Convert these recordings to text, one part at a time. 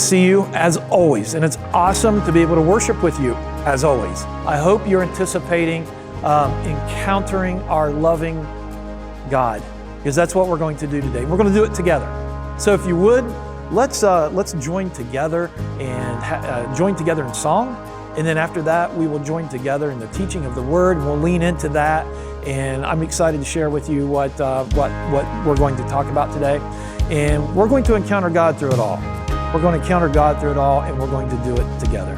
see you as always, and it's awesome to be able to worship with you as always. I hope you're anticipating encountering our loving God, because that's what we're going to do today. We're going to do it together. So if you would, let's join together and join together in song, and then after that we will join together in the teaching of the Word, and we'll lean into that. And I'm excited to share with you what we're going to talk about today. And we're going to encounter God through it all. We're going to encounter God through it all, and we're going to do it together.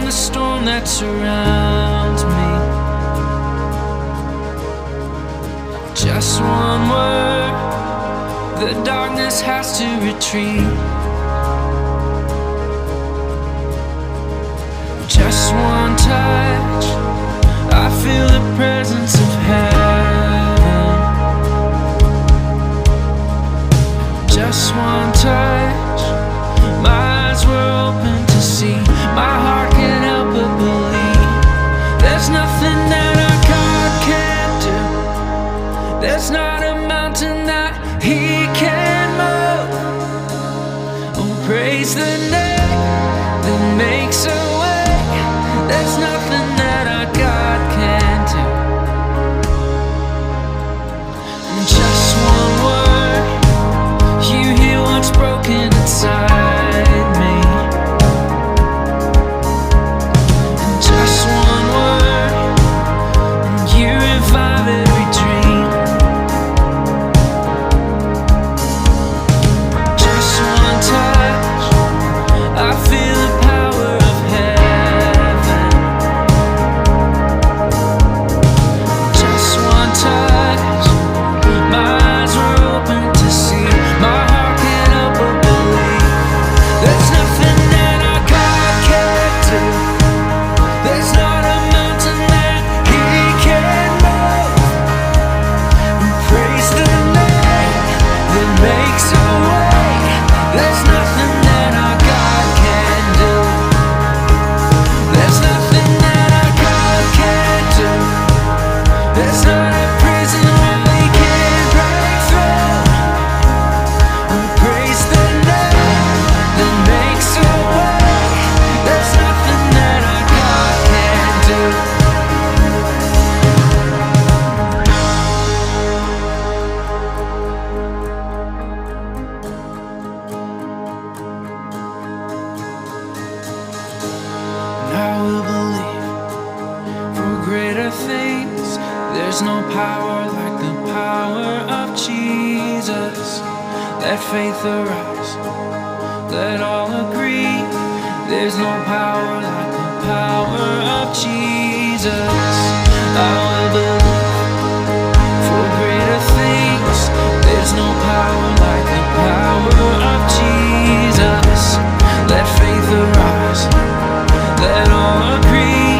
The storm that surrounds me. Just one word, the darkness has to retreat. Just one touch, I feel the presence of heaven. Just one touch, my eyes were open to see. My heart can't help but believe. There's nothing that our God can't do. There's not a mountain that He can move. Oh, praise the name that makes a way. There's nothing that our God can't do. And just one word, You heal what's broken inside me. Every dream. Just one touch, I feel the power of heaven. Just one touch, my eyes were open to see. My heart can't help but believe. There's nothing that our God can't do. There's not a mountain that He can't move. Praise the name that makes a way. There's nothing that our God can do. There's nothing that our God can't do. There's not a prison wall He can't break through. Oh, praise the name that makes a way. There's nothing that our God can't do. I will believe for greater things. There's no power like the power of Jesus. Let faith arise, let all agree. There's no power like the power of Jesus. I will believe for greater things. There's no power like the power of Jesus. Let faith arise, let all agree.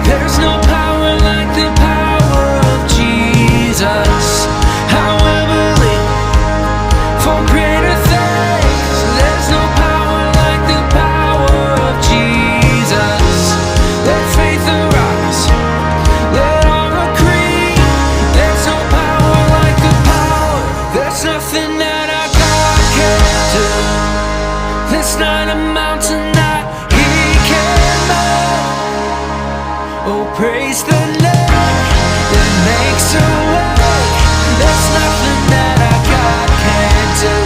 There's no power like the power of Jesus. I will believe for greater things. There's no power like the power of Jesus. Let faith arise, let all agree. There's no power like the power. There's nothing that our God can't do. There's not a mountain that He can't move. Oh, praise the name that makes a way. There's nothing that our God can't do.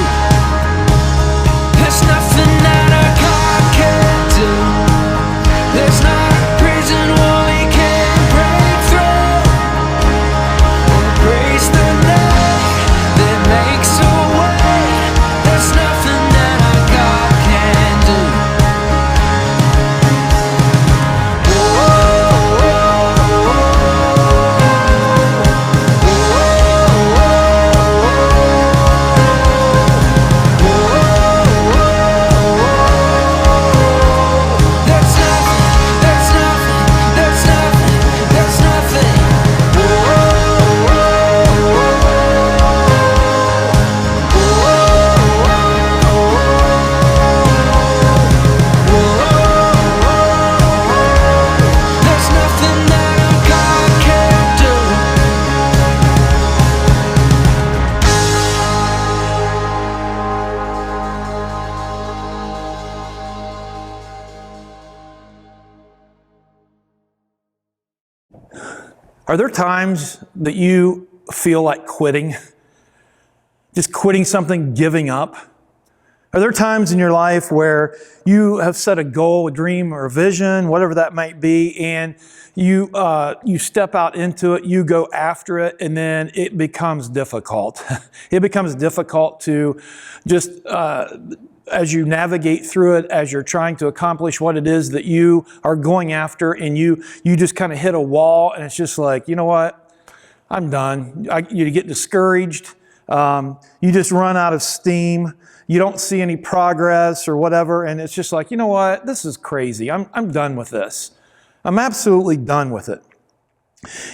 There's nothing that our God can't do. There's not a prison wall He can't break through. Oh, praise the name that makes a way. There's nothing that our God can't do. There's nothing that our God can't do. Are there times that you feel like quitting? Just quitting something, giving up? Are there times in your life where you have set a goal, a dream, or a vision, whatever that might be, and you step out into it, you go after it, and then it becomes difficult? It becomes difficult to just, as you navigate through it, as you're trying to accomplish what it is that you are going after, and you just kind of hit a wall, and it's just like, you know what? I'm done. You get discouraged. You just run out of steam. You don't see any progress or whatever, and it's just like, you know what? This is crazy. I'm done with this. I'm absolutely done with it.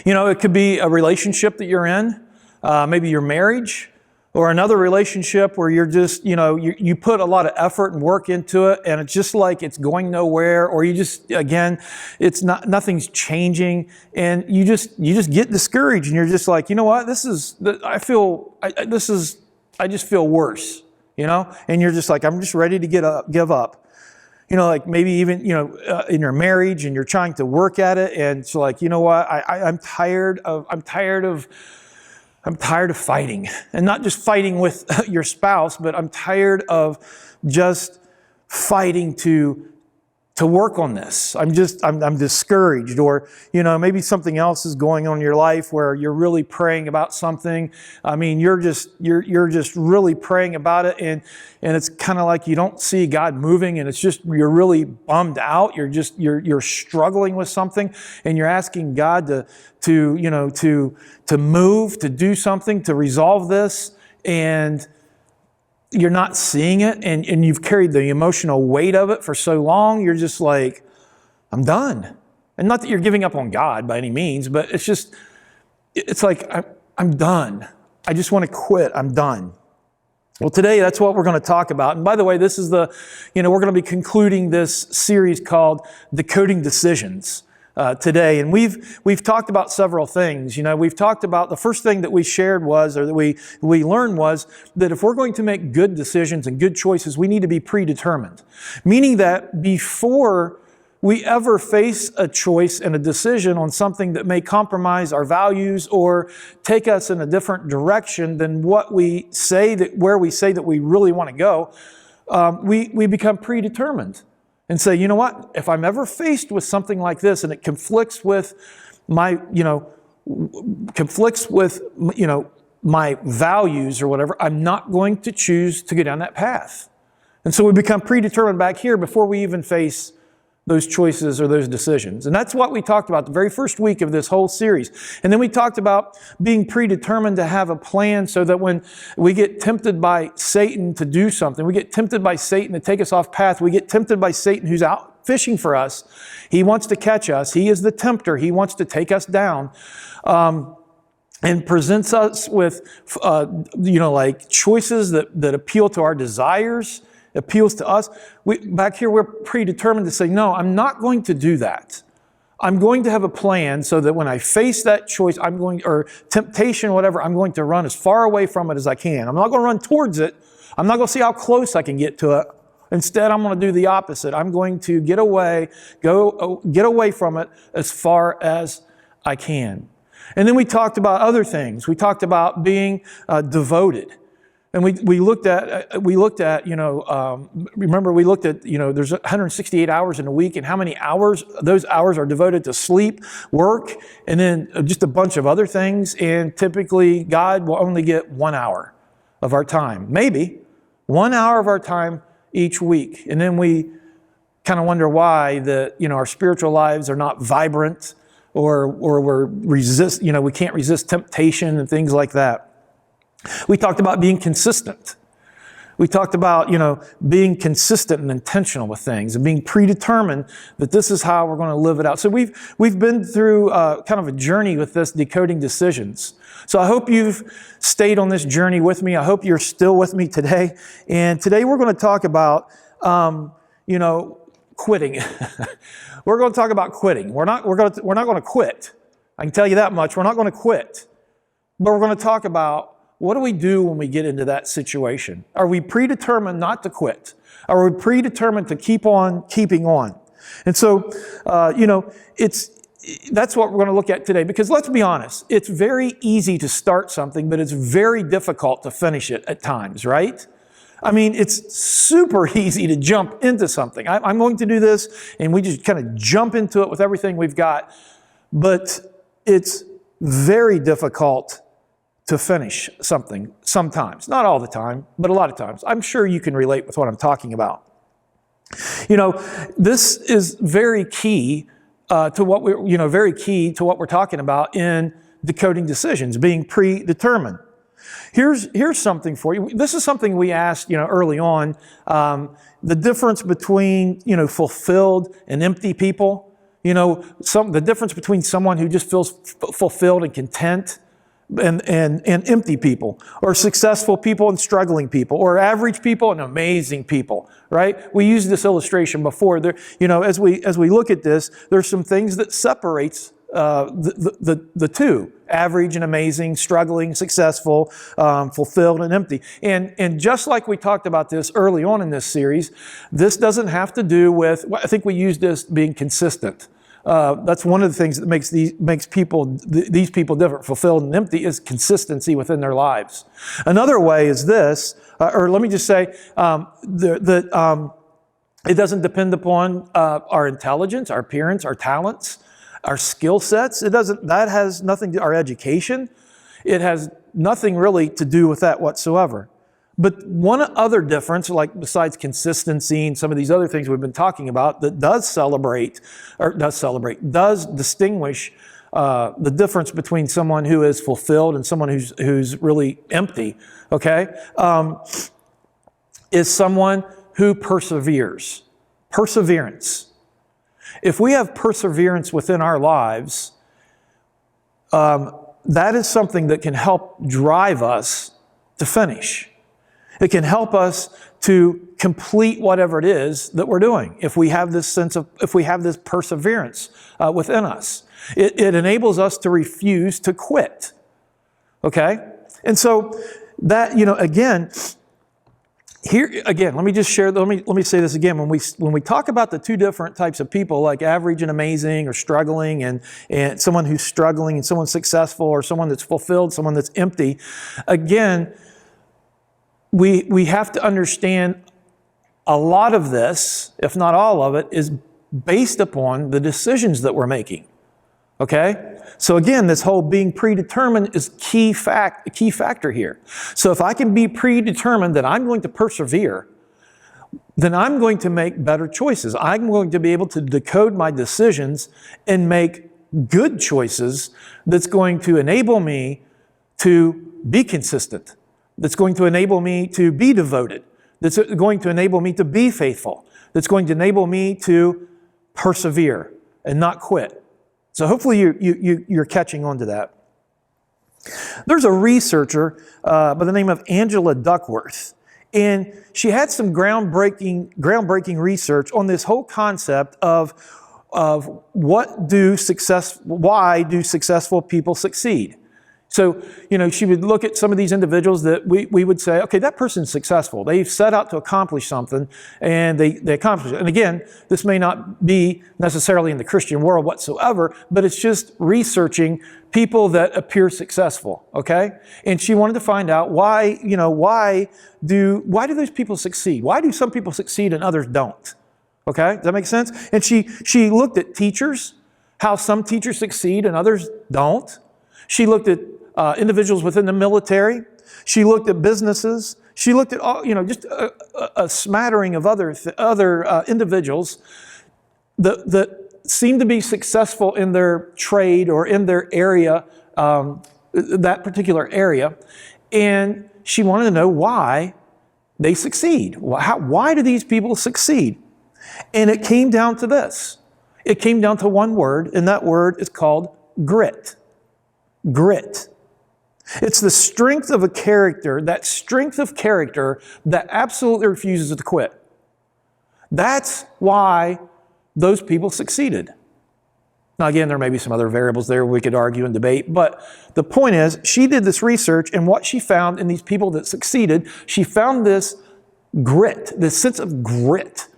You know, it could be a relationship that you're in, maybe your marriage, or another relationship where you're just, you put a lot of effort and work into it, and it's just like it's going nowhere, or you just, again, nothing's changing, and you just get discouraged, and you're just like, you know what? I just feel worse, and you're just like, I'm just ready to give up. Like maybe even, in your marriage, and you're trying to work at it, and it's like, you know what? I'm tired of fighting, and not just fighting with your spouse, but I'm tired of just fighting to work on this. I'm discouraged, or, maybe something else is going on in your life where you're really praying about something. I mean, you're just really praying about it, and it's kind of like you don't see God moving, and it's just, you're really bummed out. You're struggling with something, and you're asking God to move, to do something, to resolve this, and you're not seeing it, and you've carried the emotional weight of it for so long, you're just like, I'm done. And not that you're giving up on God by any means, but it's like, I'm done. I just want to quit. I'm done. Well, today, that's what we're going to talk about. And by the way, this is we're going to be concluding this series called Decoding Decisions today. And we've talked about several things. We've talked about, the first thing that we shared was, or that we learned was, that if we're going to make good decisions and good choices, we need to be predetermined. Meaning that before we ever face a choice and a decision on something that may compromise our values or take us in a different direction than where we say that we really want to go, we become predetermined and say, you know what? If I'm ever faced with something like this and it conflicts with my values or whatever, I'm not going to choose to go down that path. And so we become predetermined back here before we even face those choices or those decisions. And that's what we talked about the very first week of this whole series. And then we talked about being predetermined to have a plan so that when we get tempted by Satan to do something, we get tempted by Satan to take us off path, we get tempted by Satan who's out fishing for us. He wants to catch us. He is the tempter. He wants to take us down. And presents us with, like choices that appeal to our desires, appeals to us. Back here, we're predetermined to say, no, I'm not going to do that. I'm going to have a plan so that when I face that choice, or temptation, whatever, I'm going to run as far away from it as I can. I'm not going to run towards it. I'm not going to see how close I can get to it. Instead, I'm going to do the opposite. I'm going to get away from it as far as I can. And then we talked about other things. We talked about being devoted. And we looked at, remember we looked at, there's 168 hours in a week, and how many hours, those hours are devoted to sleep, work, and then just a bunch of other things. And typically God will only get 1 hour of our time, maybe 1 hour of our time each week. And then we kind of wonder why our spiritual lives are not vibrant, or we can't resist temptation and things like that. We talked about being consistent. We talked about, being consistent and intentional with things and being predetermined that this is how we're going to live it out. So we've been through kind of a journey with this decoding decisions. So I hope you've stayed on this journey with me. I hope you're still with me today. And today we're going to talk about, quitting. We're going to talk about quitting. We're not going to quit. I can tell you that much. We're not going to quit. But we're going to talk about what do we do when we get into that situation? Are we predetermined not to quit? Are we predetermined to keep on keeping on? And so, that's what we're going to look at today. Because let's be honest, it's very easy to start something, but it's very difficult to finish it at times, right? I mean, it's super easy to jump into something. I'm going to do this, and we just kind of jump into it with everything we've got. But it's very difficult to finish something sometimes. Not all the time, but a lot of times. I'm sure you can relate with what I'm talking about. This is very key to what we're talking about in decoding decisions, being predetermined. Here's something for you. This is something we asked, early on. The difference between, fulfilled and empty people. The difference between someone who just feels fulfilled and content and empty people, or successful people and struggling people, or average people and amazing people, right? We used this illustration before. There, as we look at this, there's some things that separates the two: average and amazing, struggling, successful, fulfilled and empty. And just like we talked about this early on in this series, this doesn't have to do with, I think we used this being consistent. That's one of the things that makes these people different. Fulfilled and empty is consistency within their lives. Another way is this, or let me just say, it doesn't depend upon our intelligence, our appearance, our talents, our skill sets. That has nothing to our education. It has nothing really to do with that whatsoever. But one other difference, like besides consistency and some of these other things we've been talking about, that does distinguish the difference between someone who is fulfilled and someone who's really empty, okay, is someone who perseveres. Perseverance. If we have perseverance within our lives, that is something that can help drive us to finish. It can help us to complete whatever it is that we're doing. If we have this perseverance within us, it enables us to refuse to quit. Okay? And so that, again, let me just share, let me say this again. When we talk about the two different types of people, like average and amazing, or struggling, and someone who's struggling, and someone successful, or someone that's fulfilled, someone that's empty, again, we have to understand a lot of this, if not all of it, is based upon the decisions that we're making. Okay? So again, this whole being predetermined is a key factor here. So if I can be predetermined that I'm going to persevere, then I'm going to make better choices. I'm going to be able to decode my decisions and make good choices that's going to enable me to be consistent, that's going to enable me to be devoted, that's going to enable me to be faithful, that's going to enable me to persevere and not quit. So hopefully you're catching on to that. There's a researcher by the name of Angela Duckworth, and she had some groundbreaking research on this whole concept of why do successful people succeed. So, she would look at some of these individuals that we would say, okay, that person's successful. They've set out to accomplish something, and they accomplish it. And again, this may not be necessarily in the Christian world whatsoever, but it's just researching people that appear successful, okay? And she wanted to find out why do those people succeed? Why do some people succeed and others don't? Okay, does that make sense? And she looked at teachers, how some teachers succeed and others don't. She looked at individuals within the military. She looked at businesses. She looked at just a smattering of other individuals that seem to be successful in their trade or in their area, that particular area, and she wanted to know why they succeed. Why do these people succeed? And it came down to this. It came down to one word, and that word is called grit. Grit. It's the strength of a character, that strength of character that absolutely refuses to quit. That's why those people succeeded. Now, again, there may be some other variables there we could argue and debate, but the point is, she did this research, and what she found in these people that succeeded, she found this grit, this sense of grit.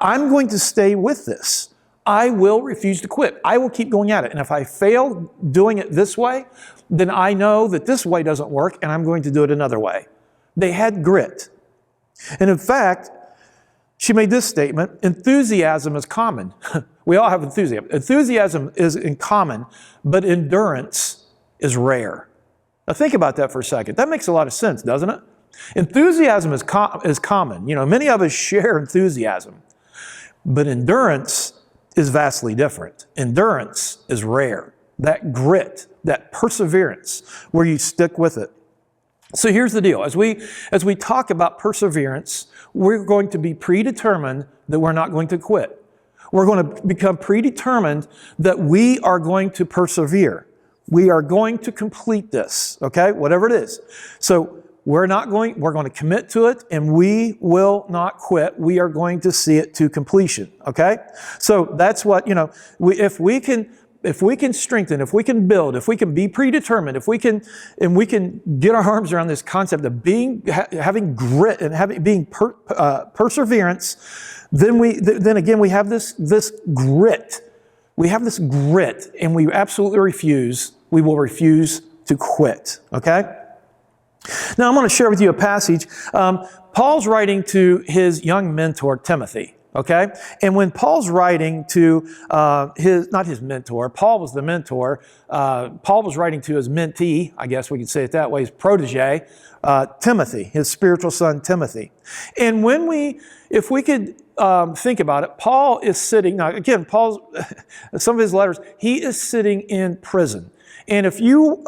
I'm going to stay with this. I will refuse to quit. I will keep going at it. And if I fail doing it this way, then I know that this way doesn't work, and I'm going to do it another way. They had grit. And in fact, she made this statement: enthusiasm is common. We all have enthusiasm. Enthusiasm is in common, but endurance is rare. Now think about that for a second. That makes a lot of sense, doesn't it? Enthusiasm is common. Many of us share enthusiasm, but endurance is vastly different. Endurance is rare. That grit, that perseverance, where you stick with it. So here's the deal. As we talk about perseverance, we're going to be predetermined that we're not going to quit. We're going to become predetermined that we are going to persevere. We are going to complete this, okay? Whatever it is. So we're going to commit to it, and we will not quit. We are going to see it to completion, okay? So that's what, if we can strengthen, if we can build, if we can be predetermined, if we can get our arms around this concept of having grit and being perseverance, then again we have this grit. We have this grit, and we absolutely we will refuse to quit, okay? Now I'm going to share with you a passage. Paul's writing to his young mentor, Timothy. Okay? And when Paul's writing to not his mentor, Paul was the mentor. Paul was writing to his mentee, I guess we could say it that way, his protege, Timothy, his spiritual son, Timothy. And if we could think about it, Paul is sitting, now again, some of his letters, he is sitting in prison. And if you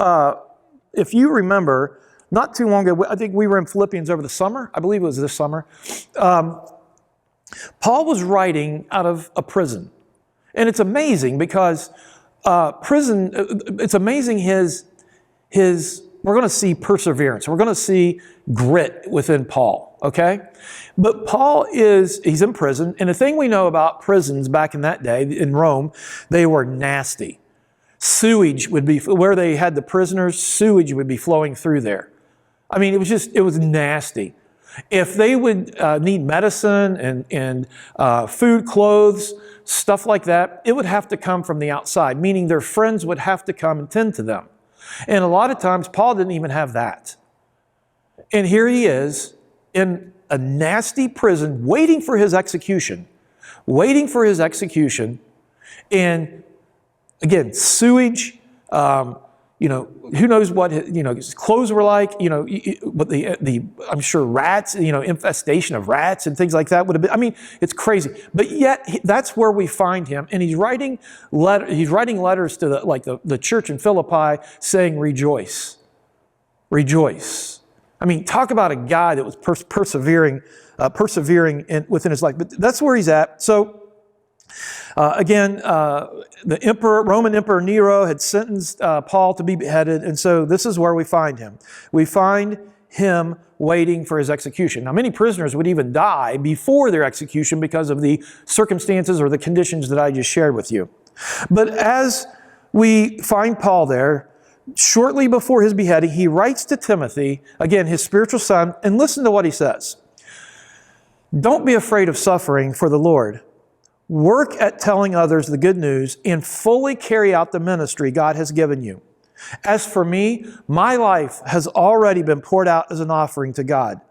remember, not too long ago, I think we were in Philippians over the summer. I believe it was this summer. Paul was writing out of a prison. And it's amazing because it's amazing we're going to see perseverance. We're going to see grit within Paul, okay? But Paul he's in prison. And the thing we know about prisons back in that day in Rome, they were nasty. Sewage would be, where they had the prisoners, sewage would be flowing through there. I mean, it was nasty. If they would need medicine and food, clothes, stuff like that, it would have to come from the outside, meaning their friends would have to come and tend to them. And a lot of times, Paul didn't even have that. And here he is in a nasty prison waiting for his execution. And again, sewage, who knows what his clothes were like, but I'm sure rats, infestation of rats and things like that would have been. I mean, it's crazy. But yet that's where we find him, and he's writing letters to the church in Philippi saying, "Rejoice, rejoice." I mean, talk about a guy that was persevering within his life. But that's where he's at. So. The Roman Emperor Nero had sentenced Paul to be beheaded, and so this is where we find him. We find him waiting for his execution. Now, many prisoners would even die before their execution because of the circumstances or the conditions that I just shared with you. But as we find Paul there, shortly before his beheading, he writes to Timothy, again, his spiritual son, and listen to what he says. "Don't be afraid of suffering for the Lord. Work at telling others the good news and fully carry out the ministry God has given you. As for me, my life has already been poured out as an offering to God.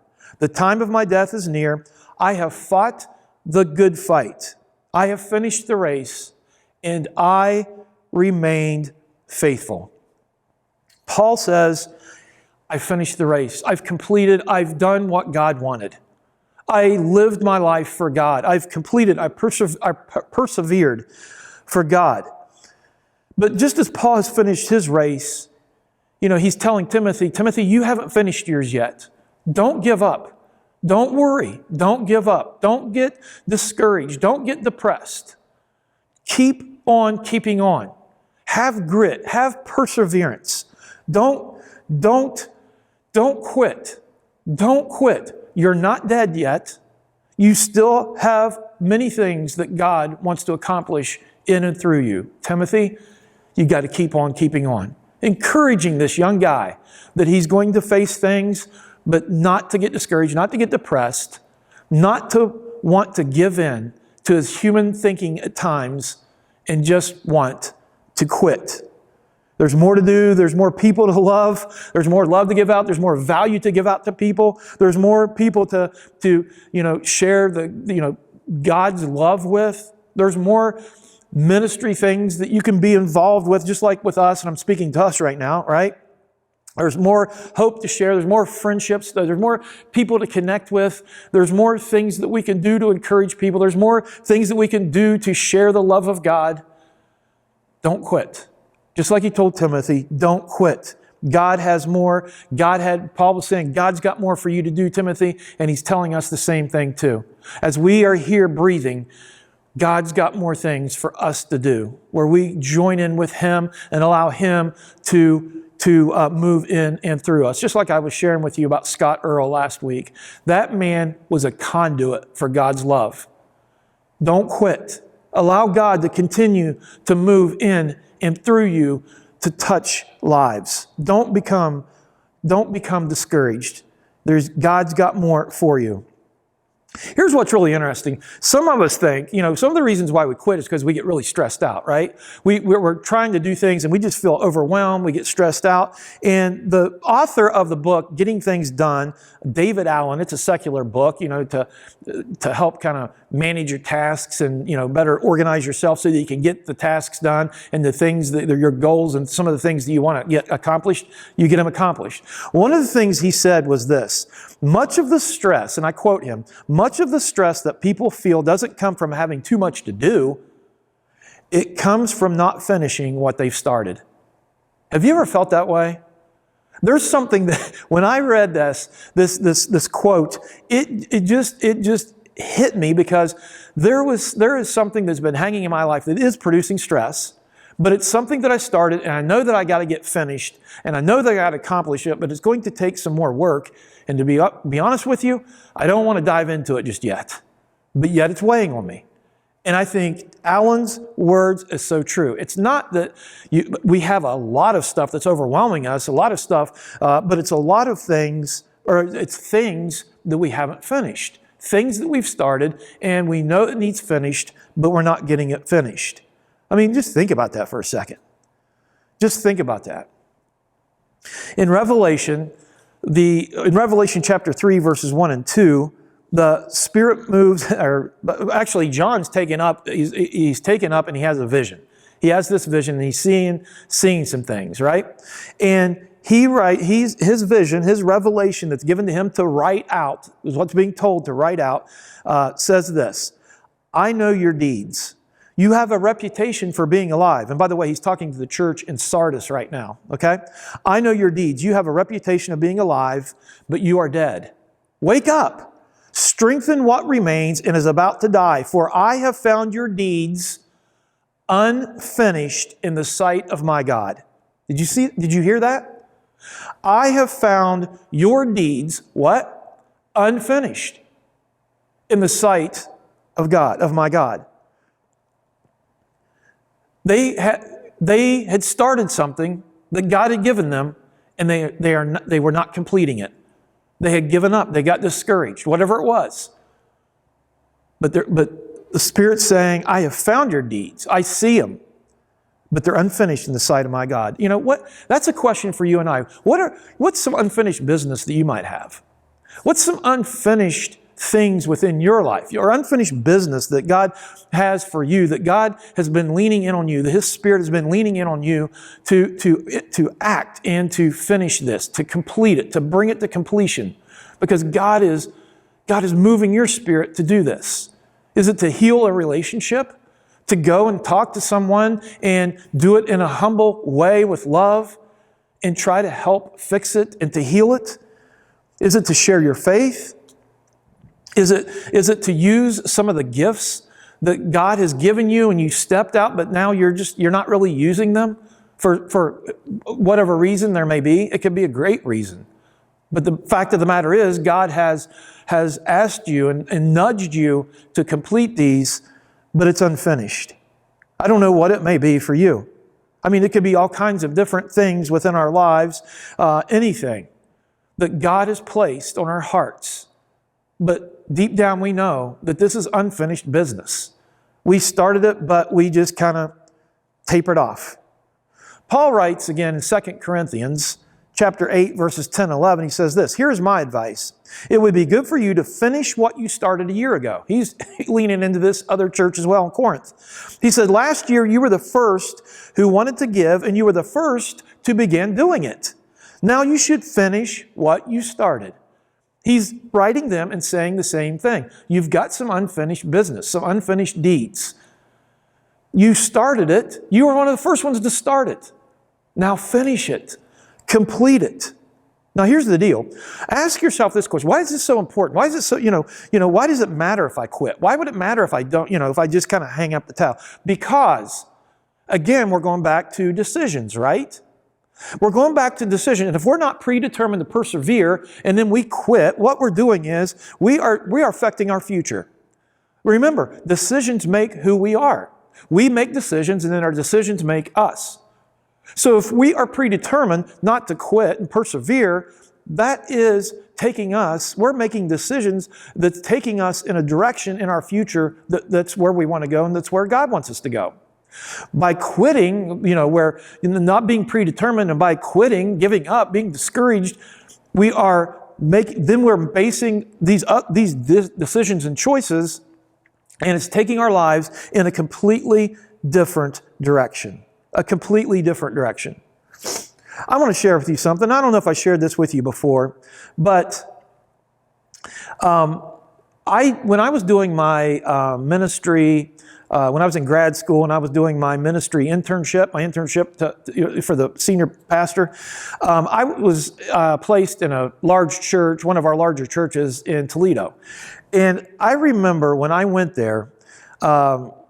The time of my death is near. I have fought the good fight. I have finished the race, and I remained faithful." Paul says, I finished the race. I've completed. I've done what God wanted. I lived my life for God. I've completed, I persevered for God. But just as Paul has finished his race, he's telling Timothy, you haven't finished yours yet. Don't give up. Don't worry. Don't give up. Don't get discouraged. Don't get depressed. Keep on keeping on. Have grit. Have perseverance. Don't quit. Don't quit. You're not dead yet. You still have many things that God wants to accomplish in and through you. Timothy, you got to keep on keeping on. Encouraging this young guy that he's going to face things, but not to get discouraged, not to get depressed, not to want to give in to his human thinking at times and just want to quit. There's more to do. There's more people to love. There's more love to give out. There's more value to give out to people. There's more people to share God's love with. There's more ministry things that you can be involved with, just like with us, and I'm speaking to us right now, right? There's more hope to share. There's more friendships. There's more people to connect with. There's more things that we can do to encourage people. There's more things that we can do to share the love of God. Don't quit. Just like he told Timothy, don't quit. God has more. Paul was saying, God's got more for you to do, Timothy, and he's telling us the same thing too. As we are here breathing, God's got more things for us to do, where we join in with him and allow him to move in and through us. Just like I was sharing with you about Scott Earl last week. That man was a conduit for God's love. Don't quit. Allow God to continue to move in and through you to touch lives. Don't become discouraged. God's got more for you. Here's what's really interesting. Some of us think, some of the reasons why we quit is because we get really stressed out, right? We're trying to do things and we just feel overwhelmed. We get stressed out. And the author of the book, Getting Things Done, David Allen, it's a secular book, to help kind of manage your tasks and, better organize yourself so that you can get the tasks done and the things that are your goals and some of the things that you want to get accomplished, you get them accomplished. One of the things he said was this: much of the stress, and I quote him, much of the stress that people feel doesn't come from having too much to do. It comes from not finishing what they've started. Have you ever felt that way? There's something that when I read this quote, it just hit me, because there is something that's been hanging in my life that is producing stress, but it's something that I started and I know that I got to get finished and I know that I got to accomplish it, but it's going to take some more work. And to be honest with you, I don't want to dive into it just yet, but yet it's weighing on me. And I think Allen's words is so true. It's not that we have a lot of stuff that's overwhelming us, a lot of stuff, but it's a lot of things, or it's things that we haven't finished, things that we've started and we know it needs finished, but we're not getting it finished. I mean, just think about that for a second. Just think about that. In Revelation chapter 3, verses 1 and 2, the Spirit moves, or actually John's taken up, he's taken up and he has a vision. He has this vision, and he's seeing some things, right? And his vision, his revelation that's given to him to write out, is what's being told to write out, says this: I know your deeds. You have a reputation for being alive. And by the way, he's talking to the church in Sardis right now, okay? I know your deeds. You have a reputation of being alive, but you are dead. Wake up. Strengthen what remains and is about to die. For I have found your deeds unfinished in the sight of my God. Did you hear that? I have found your deeds, what? Unfinished in the sight of God, of my God. They had started something that God had given them, and they were not completing it. They had given up. They got discouraged, whatever it was. But the Spirit's saying, I have found your deeds. I see them, but they're unfinished in the sight of my God. You know what? That's a question for you and I. What's some unfinished business that you might have? What's some unfinished things within your life, or unfinished business that God has for you, that God has been leaning in on you, that His Spirit has been leaning in on you to act and to finish this, to complete it, to bring it to completion, because God is moving your spirit to do this. Is it to heal a relationship? To go and talk to someone and do it in a humble way with love and try to help fix it and to heal it? Is it to share your faith? Is it to use some of the gifts that God has given you and you stepped out, but now you're not really using them for whatever reason there may be? It could be a great reason. But the fact of the matter is, God has asked you and nudged you to complete these, but it's unfinished. I don't know what it may be for you. I mean, it could be all kinds of different things within our lives, anything that God has placed on our hearts. But deep down we know that this is unfinished business. We started it, but we just kind of tapered off. Paul writes again in 2 Corinthians chapter 8, verses 10 and 11, he says this: here's my advice. It would be good for you to finish what you started a year ago. He's leaning into this other church as well in Corinth. He said, last year you were the first who wanted to give, and you were the first to begin doing it. Now you should finish what you started. He's writing them and saying the same thing. You've got some unfinished business, some unfinished deeds. You started it. You were one of the first ones to start it. Now finish it. Complete it. Now here's the deal. Ask yourself this question. Why is this so important? Why is it so, why does it matter if I quit? Why would it matter if I don't, if I just kind of hang up the towel? Because, again, we're going back to decisions, right? We're going back to decision, and if we're not predetermined to persevere and then we quit, what we're doing is we are affecting our future. Remember, decisions make who we are. We make decisions, and then our decisions make us. So if we are predetermined not to quit and persevere, that is we're making decisions that's taking us in a direction in our future that's where we want to go and that's where God wants us to go. By quitting, where not being predetermined, and by quitting, giving up, being discouraged, we're basing these decisions and choices, and it's taking our lives in a completely different direction. A completely different direction. I want to share with you something. I don't know if I shared this with you before, but when I was doing my ministry, when I was in grad school and I was doing my ministry internship, for the senior pastor, I was placed in a large church, one of our larger churches in Toledo. And I remember when I went there,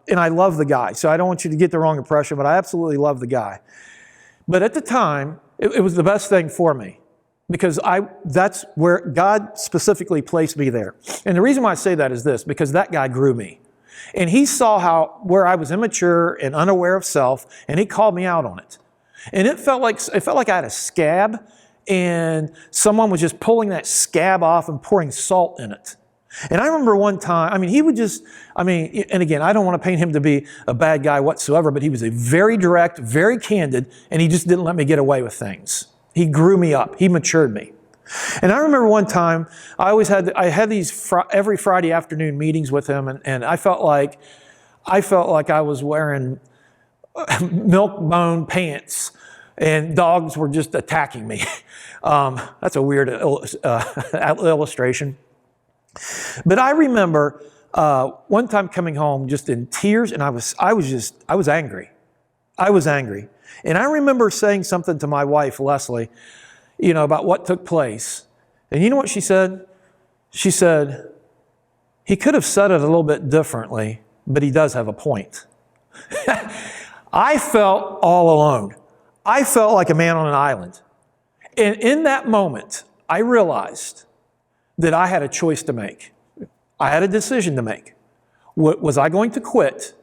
and I love the guy, so I don't want you to get the wrong impression, but I absolutely love the guy. But at the time, it was the best thing for me, because that's where God specifically placed me there. And the reason why I say that is this, because that guy grew me. And he saw where I was immature and unaware of self, and he called me out on it. And it felt like I had a scab, and someone was just pulling that scab off and pouring salt in it. And I remember one time, and again, I don't want to paint him to be a bad guy whatsoever, but he was a very direct, very candid, and he just didn't let me get away with things. He grew me up. He matured me. And I remember one time, I had these every Friday afternoon meetings with him, and I felt like I was wearing milk bone pants, and dogs were just attacking me. That's a weird illustration. But I remember one time coming home just in tears, and I was angry. I was angry. And I remember saying something to my wife, Leslie, about what took place. And you know what she said? She said, he could have said it a little bit differently, but he does have a point. I felt all alone. I felt like a man on an island. And in that moment, I realized that I had a choice to make. I had a decision to make. Was I going to quit,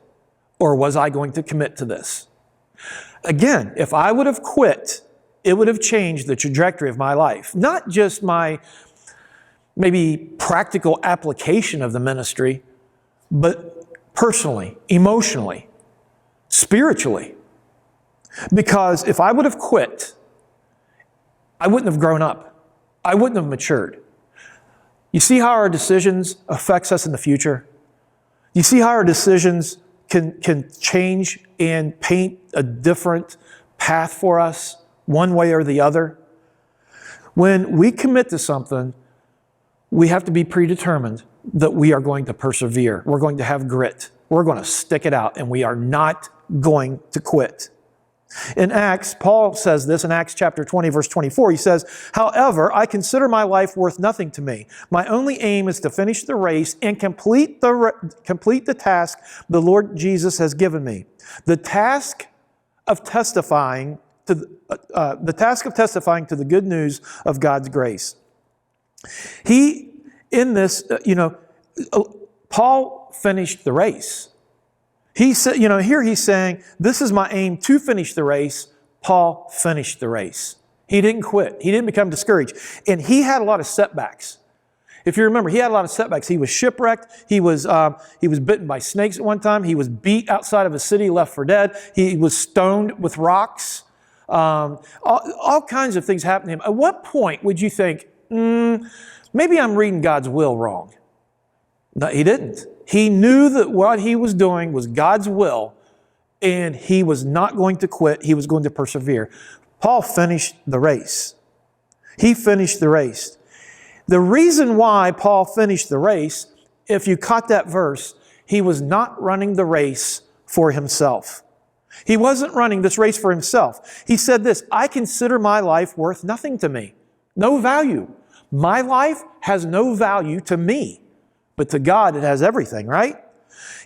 or was I going to commit to this? Again, if I would have quit, it would have changed the trajectory of my life. Not just my maybe practical application of the ministry, but personally, emotionally, spiritually. Because if I would have quit, I wouldn't have grown up. I wouldn't have matured. You see how our decisions affects us in the future? You see how our decisions can change and paint a different path for us, one way or the other? When we commit to something, we have to be predetermined that we are going to persevere. We're going to have grit. We're going to stick it out, and we are not going to quit. In Acts, Paul says this in Acts chapter 20, verse 24. He says, however, I consider my life worth nothing to me. My only aim is to finish the race and complete the task the Lord Jesus has given me. The task of testifying to the good news of God's grace. Paul finished the race. He said, here he's saying, this is my aim to finish the race. Paul finished the race. He didn't quit. He didn't become discouraged. And he had a lot of setbacks. If you remember, he had a lot of setbacks. He was shipwrecked. He was bitten by snakes at one time. He was beat outside of a city, left for dead. He was stoned with rocks. All kinds of things happened to him. At what point would you think, maybe I'm reading God's will wrong? No, he didn't. He knew that what he was doing was God's will, and he was not going to quit. He was going to persevere. Paul finished the race. He finished the race. The reason why Paul finished the race, if you caught that verse, he was not running the race for himself. He wasn't running this race for himself. He said this, I consider my life worth nothing to me. No value. My life has no value to me. But to God, it has everything, right?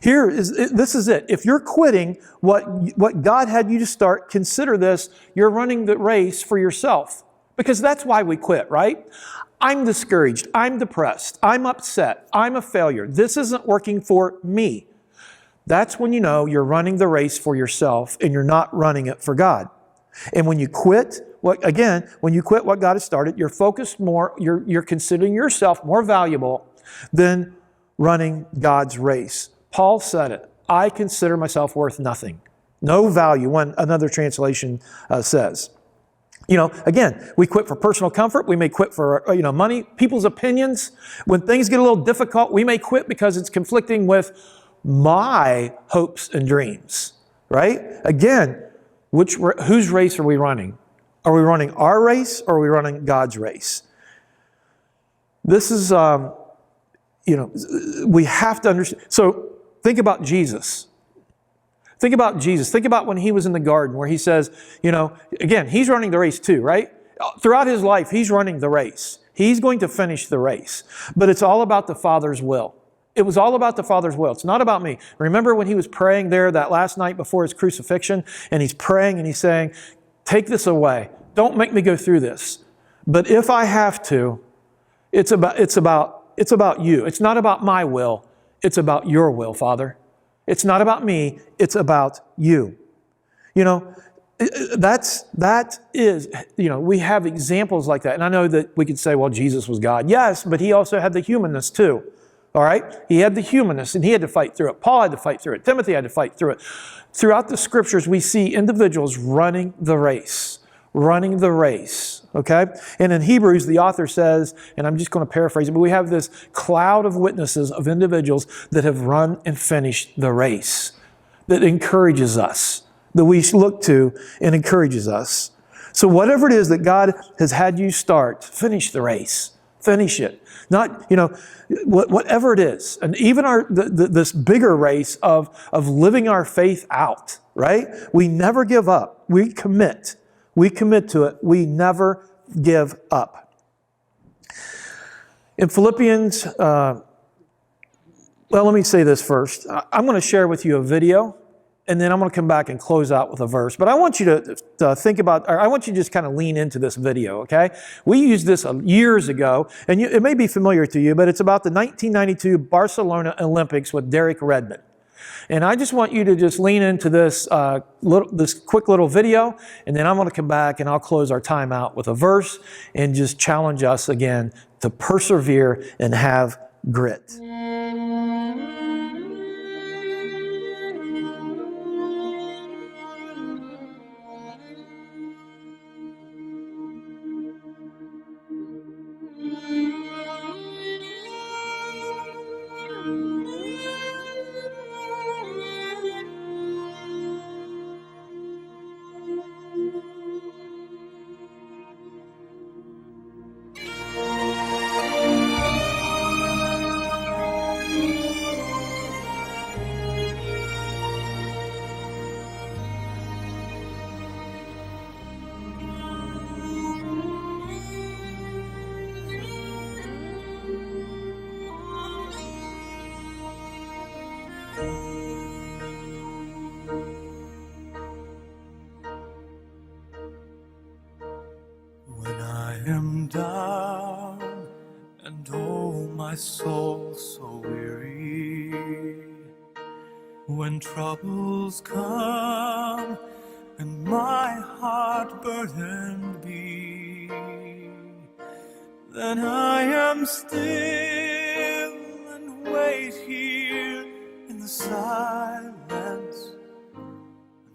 This is it. If you're quitting what God had you to start, consider this. You're running the race for yourself. Because that's why we quit, right? I'm discouraged. I'm depressed. I'm upset. I'm a failure. This isn't working for me. That's when you know you're running the race for yourself and you're not running it for God. And when you quit, when you quit what God has started, you're focused more, you're considering yourself more valuable than running God's race. Paul said it. I consider myself worth nothing. No value, one another translation says. Again, we quit for personal comfort. We may quit for, money, people's opinions. When things get a little difficult, we may quit because it's conflicting with my hopes and dreams, right? Again, whose race are we running? Are we running our race, or are we running God's race? This is, we have to understand. So think about Jesus. Think about Jesus. Think about when he was in the garden where he says, again, he's running the race too, right? Throughout his life, he's running the race. He's going to finish the race. But it's all about the Father's will. It was all about the Father's will. It's not about me. Remember when he was praying there that last night before his crucifixion, and he's praying and he's saying, take this away. Don't make me go through this. But if I have to, it's about you. It's not about my will. It's about your will, Father. It's not about me. It's about you. That is, we have examples like that. And I know that we could say, well, Jesus was God. Yes, but he also had the humanness too. All right? He had the humanness and he had to fight through it. Paul had to fight through it. Timothy had to fight through it. Throughout the scriptures, we see individuals running the race. Okay? And in Hebrews, the author says, and I'm just going to paraphrase it, but we have this cloud of witnesses of individuals that have run and finished the race, that encourages us, that we look to and encourages us. So whatever it is that God has had you start, finish the race. Finish it. Not, whatever it is. And even this bigger race of living our faith out, right? We never give up. We commit. We commit to it. We never give up. In Philippians, let me say this first. I'm going to share with you a video, and then I'm going to come back and close out with a verse. But I want you to think about, or I want you to just kind of lean into this video, okay? We used this years ago, and it may be familiar to you, but it's about the 1992 Barcelona Olympics with Derek Redmond. And I just want you to just lean into this quick little video, and then I'm going to come back and I'll close our time out with a verse and just challenge us again to persevere and have grit. When I am down and oh my soul so weary, when troubles come and my heart burdened be, then I am still and wait here in the silence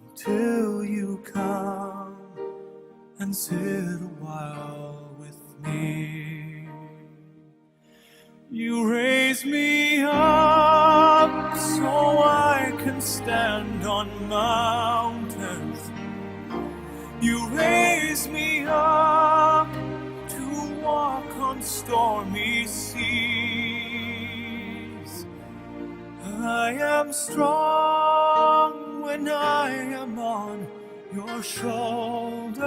until you come and sit a while with me. You raise me up so I can stand on mountains. You raise me up to walk on stormy seas. I am strong when I am on your shoulders.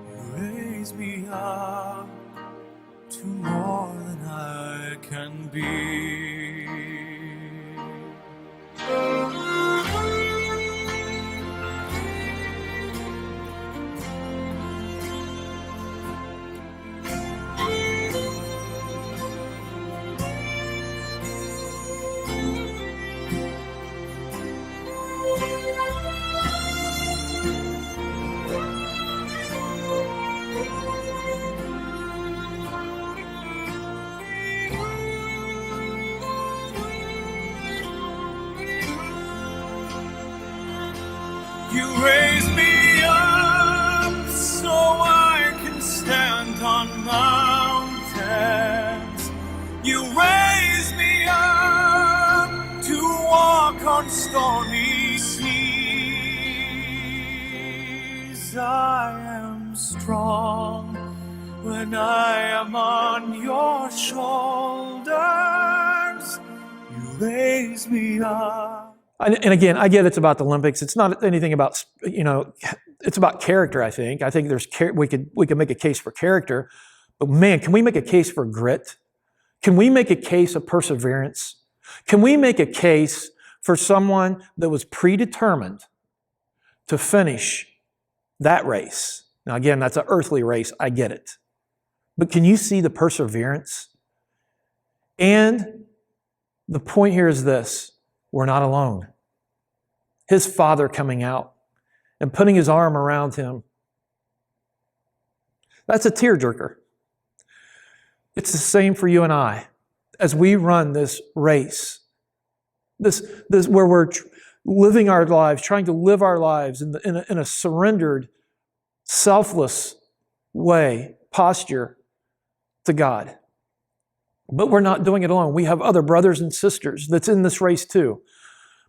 You raise me up to more than I can be. You raise me up so I can stand on mountains. You raise me up to walk on stormy seas. I am strong when I am on your shoulders. You raise me up. And again, I get it's about the Olympics. It's not anything about, it's about character, I think. I think we could make a case for character. But man, can we make a case for grit? Can we make a case of perseverance? Can we make a case for someone that was predetermined to finish that race? Now again, that's an earthly race. I get it. But can you see the perseverance? And the point here is this. We're not alone. His Father coming out and putting His arm around him. That's a tearjerker. It's the same for you and I as we run this race. This where we're living our lives, trying to live our lives in a surrendered, selfless way, posture to God. But we're not doing it alone. We have other brothers and sisters that's in this race too.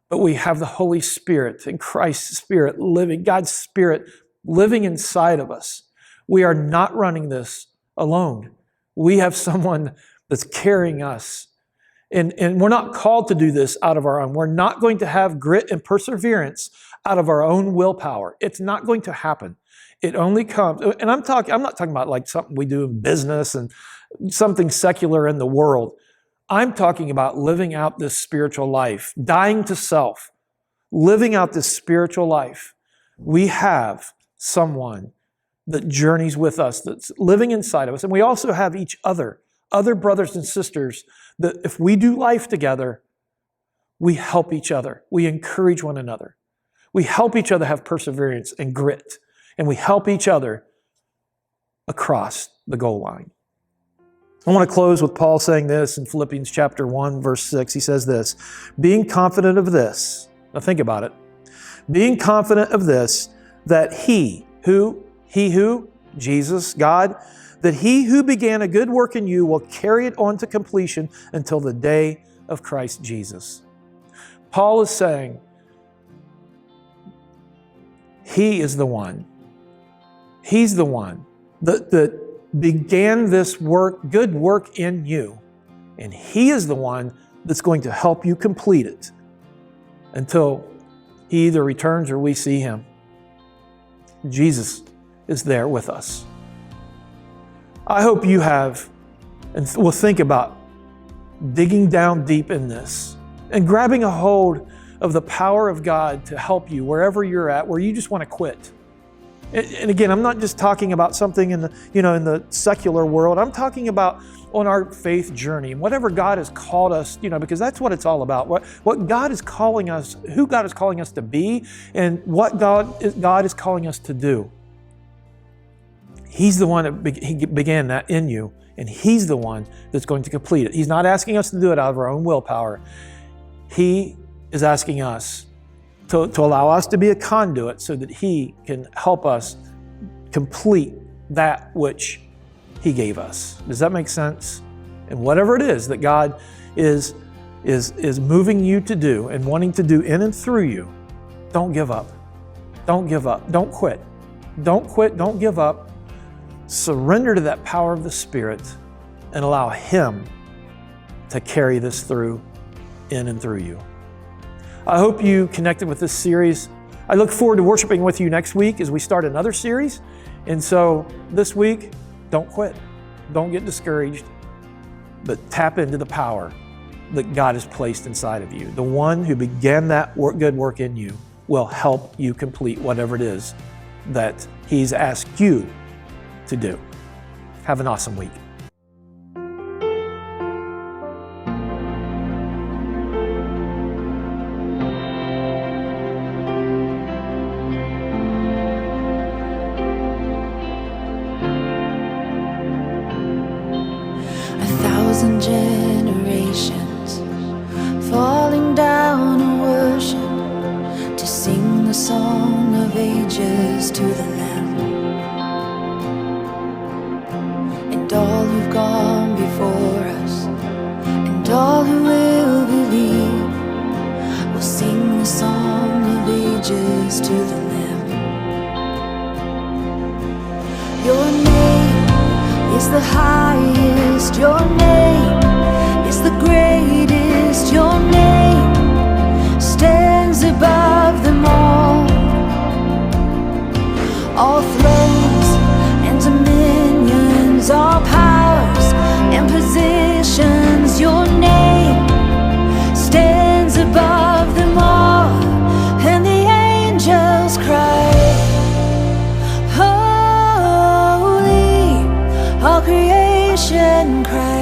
but we have the Holy Spirit and Christ's Spirit living, God's Spirit living inside of us. We are not running this alone. We have someone that's carrying us. And we're not called to do this out of our own. We're not going to have grit and perseverance out of our own willpower. It's not going to happen. It only comes, and I'm not talking about like something we do in business and something secular in the world. I'm talking about living out this spiritual life, dying to self, living out this spiritual life. We have someone that journeys with us, that's living inside of us. And we also have each other brothers and sisters, that if we do life together, we help each other. We encourage one another. We help each other have perseverance and grit. And we help each other across the goal line. I want to close with Paul saying this in Philippians chapter 1, verse 6. He says this, being confident of this, now think about it, being confident of this, that he who, Jesus, God, that he who began a good work in you will carry it on to completion until the day of Christ Jesus. Paul is saying, he is the one. He's the one that began this work, good work in you. And he is the one that's going to help you complete it until he either returns or we see him. Jesus is there with us. I hope you have, and will think about digging down deep in this and grabbing a hold of the power of God to help you wherever you're at, where you just want to quit. And again, I'm not just talking about something in the secular world. I'm talking about on our faith journey and whatever God has called us, because that's what it's all about. What God is calling us, who God is calling us to be, and what God is calling us to do. He's the one that he began that in you, and he's the one that's going to complete it. He's not asking us to do it out of our own willpower. He is asking us to allow us to be a conduit so that he can help us complete that which he gave us. Does that make sense? And whatever it is that God is moving you to do and wanting to do in and through you, don't give up. Don't give up. Don't quit. Don't quit. Don't give up. Surrender to that power of the Spirit and allow him to carry this through in and through you. I hope you connected with this series. I look forward to worshiping with you next week as we start another series. And so this week, don't quit. Don't get discouraged, but tap into the power that God has placed inside of you. The one who began that good work in you will help you complete whatever it is that he's asked you to do. Have an awesome week. Generations falling down in worship to sing the song of ages to the Lamb. And all who've gone before us and all who will believe will sing the song of ages to the Lamb. Your name is the highest, your name is the greatest, your name stands above them all. All thrones and dominions, all powers and positions, your name stands above them all. And the angels cry, holy, all creation cries.